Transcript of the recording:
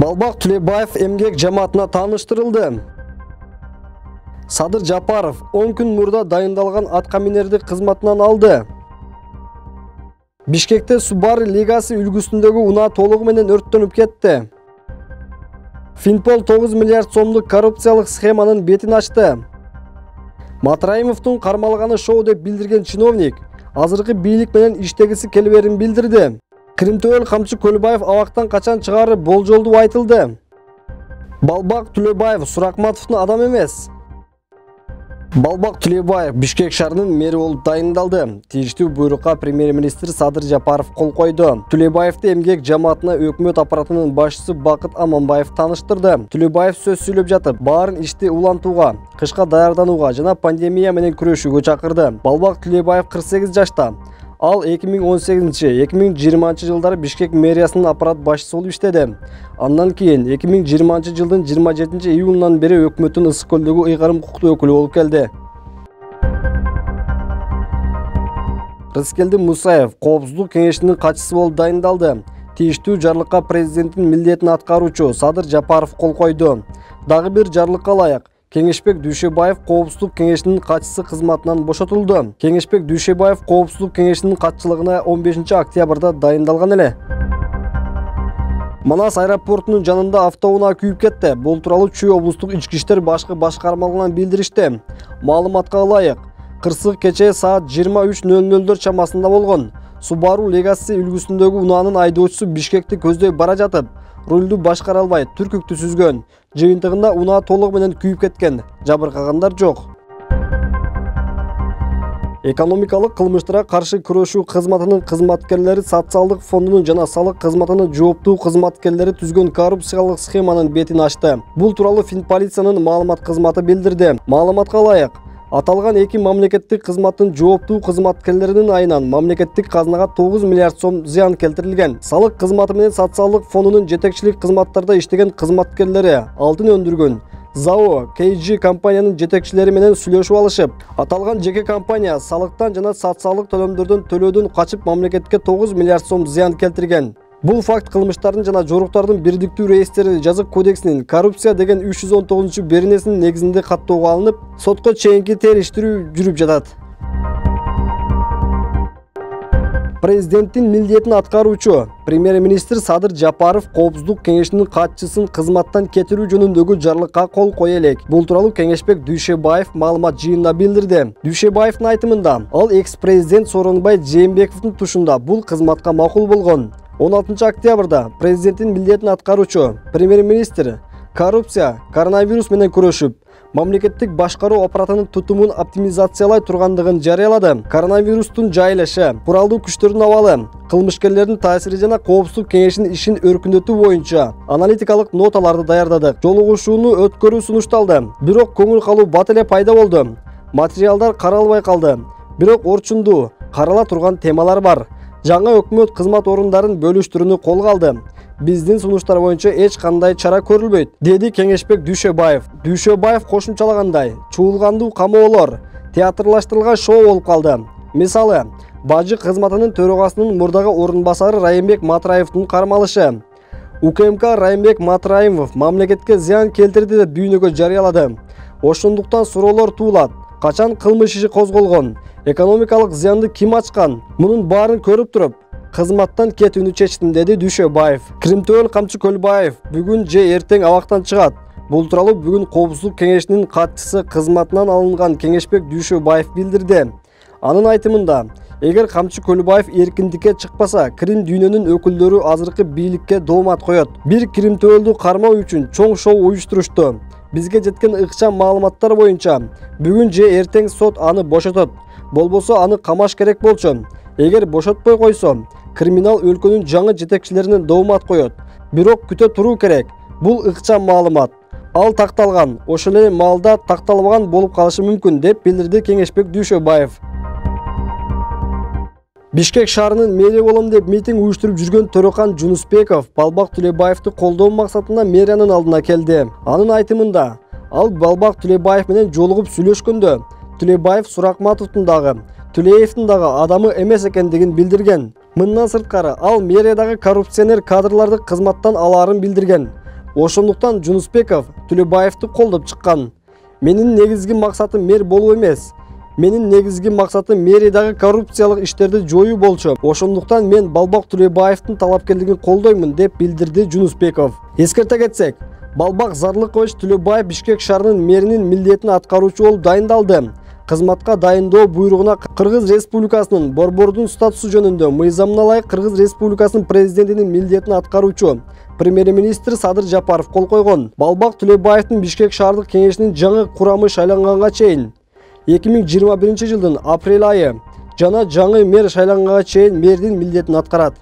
Балбак Түлебаев эмгек жамаатына тааныштырылды. Садыр Жапаров 10 күн мурда дайындалган аткаминерди кызматынан алды. Бишкекте Subaru Legacy үлгүсүндөгү унаа толугу менен өрттөнүп кетти. Финпол 9 миллиард сомдук коррупциялык схеманын бетин ачты. Матраимовдун кармалганы шоу деп билдирген чиновник азыркы бийлик менен иштегиси келберин билдирди. Кримтөөл Камчы Көлбаев абактан качан чыгары болжолду айтылды. Балбак Түлебаев Суракматовдун адам эмес. Балбак Түлебаев Бишкек шаарынын мэри болуп дайындалды. Тийиштүү буйрукка премьер-министр Садыр Жапаров кол койду. Түлебаевди эмгек жамаатына өкмөт аппаратынын башчысы Бакыт Аманбаев тааныштырды. Түлебаев сөз сүйлөп жатып, баарын ишти улантууга, кышка даярданууга жана пандемия менен күрөшүүгө чакырды. Балбак Түлебаев 48 жашта. Ал 2018-2020 жылдары Бишкек мэриясынын аппарат башчысы болуп иштеди. Андан кийин 2020 жылдын 27 июнунан бери өкмөттүн Ысык көлдөгү ыйгарым укуктуу өкүлү болуп келди. Рыскелди Мусаев Коопсуздук кеңешинин катчысы болуп дайындалды. Тийиштүү жарлыкка президенттин милдетин аткаруучу Садыр Жапаров кол койду. Дагы бир жарлыкка ылайык Кеңешбек Дүйшөбаев Коопсуздук кеңешинин катчысы кызматынан бошотулду. Кеңешбек Дүйшөбаев Коопсуздук кеңешинин катчылыгына 15 октябрда дайындалган эле. Манас аэропортунун жанында автоунаа күйүп кетти. Бул тууралуу Чүй облустук ички иштер башкы башкармалыгынан билдиришти. Маалыматка ылайык, кырсык кечээ саат 23:00 чамасында болгон. Subaru Legacy үлгүсүндөгү унаанын айдоочусу Бишкекти көздөй бара жатып, рулду башкара албай түркүктү сүзгөн. Жыйынтыгында унаа толугу менен күйүп кеткен. Жабыркагандар жок. Экономикалык кылмыштарга каршы күрөшүү кызматынын кызматкерлери социалдык фондунун жана салык кызматынын жооптуу кызматкерлери түзгөн коррупциялык схеманын бетин ачты. Бул тууралуу Финполициянын маалымат кызматы билдирди. Маалыматка ылайык, аталган эки мамлекеттик кызматтын жооптуу кызматкерлеринин айынан мамлекеттик казынага 9 миллиард сом зыян келтирилген. Салык кызматы менен социалдык фондунун жетекчилик кызматтарда иштеген кызматкерлери алтын өндүргөн ЗАО KG компаниянын жетекчилери менен сүйлөшүп алышып, аталган жеке компания салыктан жана социалдык төлөмдөрдөн төлөөдөн качып мамлекетке 9 миллиард сом зыян келтирген. Бул факт кылмыштардын жана жоруктардын бирдиктүү реестри жазык кодексинин коррупция деген 319-беренесинин негизинде каттоого алынып, сотко чейинки териштирүү жүрүп жатат. Президенттин милдетин аткаруучу премьер-министр Садыр Жапаров Коопсуздук кеңешинин катчысын кызматтан кетирүү жөнүндөгү жарлыкка кол кое элек. Бул тууралуу Кеңешбек Дүйшөбаев маалымат жыйынында билдирди. Дүйшөбаевдин айтымында, ал экс-президент Сооронбай Жээнбековдун тушунда бул кызматка макул болгон. 16 октябрда президенттин милдетин аткаруучу премьер-министр коррупция, коронавирус менен күрөшүп, мамлекеттик башкаруу аппаратынын тутумун оптимизациялай тургандыгын жарыялады. Коронавирустун жайылышы, куралдуу күчтөрдүн абалы, кылмышкерлердин таасири жана Коопсуздук кеңешинин ишин өркүндөтүү боюнча аналитикалык ноталарды даярдадык. Жолугушууну өткөрүү сунушталды. Бирок көңүл калуу бат эле пайда болду. Материалдар каралбай калды. Бирок орчундуу, карала турган темалар бар. Жаңа өкмөт кызмат орундарын бөлүштүрүүнү колго алды. Биздин сунуштар боюнча эч кандай чара көрүлбөйт, деди Кеңешбек Дүйшөбаев. Дүйшөбаев кошумчалагандай, чуулгандуу камоолор, театрлаштырылган шоу болуп калды. Мисалы, бажы кызматынын төрагасынын мурдагы орун басары Райымбек Матраевдин кармалышы. УКМК Райымбек Матраимов мамлекетке зыян келтирди деп дүйнөгө жарыялады. Ошондуктан суроолор туулат. Качан кылмыш иши козголгон? Экономикалык зыянды ким ачкан? Мунун баарын көрүп туруп, кызматтан кетүүнү чечтим, деди Дүйшөбаев. Кримтөөл Камчы Көлбаев бүгүн же эртең абактан чыгат. Бул тууралуу бүгүн Коопсуздук кеңешинин катчысы кызматынан алынган Кеңешбек Дүйшөбаев билдирди. Анын айтымында, эгер Камчы Көлбаев эркиндикке чыкпаса, Крим дүйнөнүн өкүлдөрү азыркы бийликке доомат коет. Бир Кримтөөлдү кармоо үчүн чоң шоу уюштурушту. Бизге жеткен ыкчам маалыматтар боюнча, бүгүн же эртең сот аны бошотот. Болбосо аны камаш керек болчу. Эгер бошотпой койсо, криминал өлкөнүн жаңы жетекчилерине доомат коет. Бирок күтө туруу керек. Бул ыкчам маалымат. Ал такталган, ошол эле маалда такталбаган болуп калышы мүмкүн, деп билдирди Кеңешбек Дүйшөбаев. Бишкек шаарынын мэри болом деп митинг уюштуруп жүргөн Төрөкан Жунусбеков Балбак Түлебаевди колдоо максатында мэриянын алдына келди. Анын айтымында, ал Балбак Түлебаев менен жолугуп сүйлөшкөндө, Түлебаев Суракматовдун дагы, Түлеевдин дагы адамы эмес экендигин билдирген. Мындан сырткары, ал мэриядагы коррупционер кадрларды кызматтан алаарын билдирген. Ошондуктан Жунусбеков Төлөбаевди колдоп чыккан. Менин негизги максатым мэр болуу эмес. Менин негизги максатым мэриядагы коррупциялык иштерди жоюу болчу. Ошондуктан мен Балбак Төлөбаевдин талапкерлигин колдоймун деп билдирди Жунусбеков. Эскерте кетсек, Балбак Зарлыкович Төлөбаев Бишкек шаарынын мэринин милдетин аткаруучу болуп дайындалды. Кызматка дайындоо буйругуна Кыргыз Республикасынын борбордун статусу жөнүндө мыйзамына ылайык Кыргыз Республикасынын президентинин милдетин аткаруучу премьер-министр Садыр Жапаров кол койгон. Балбак Төлөбаевдин Бишкек шаардык кеңешинин жаңы курамы шайланганга чейин 2021 жылдын апрель айы жана жаңы мэр шайланганга чейин мэрдин милдетин аткарат.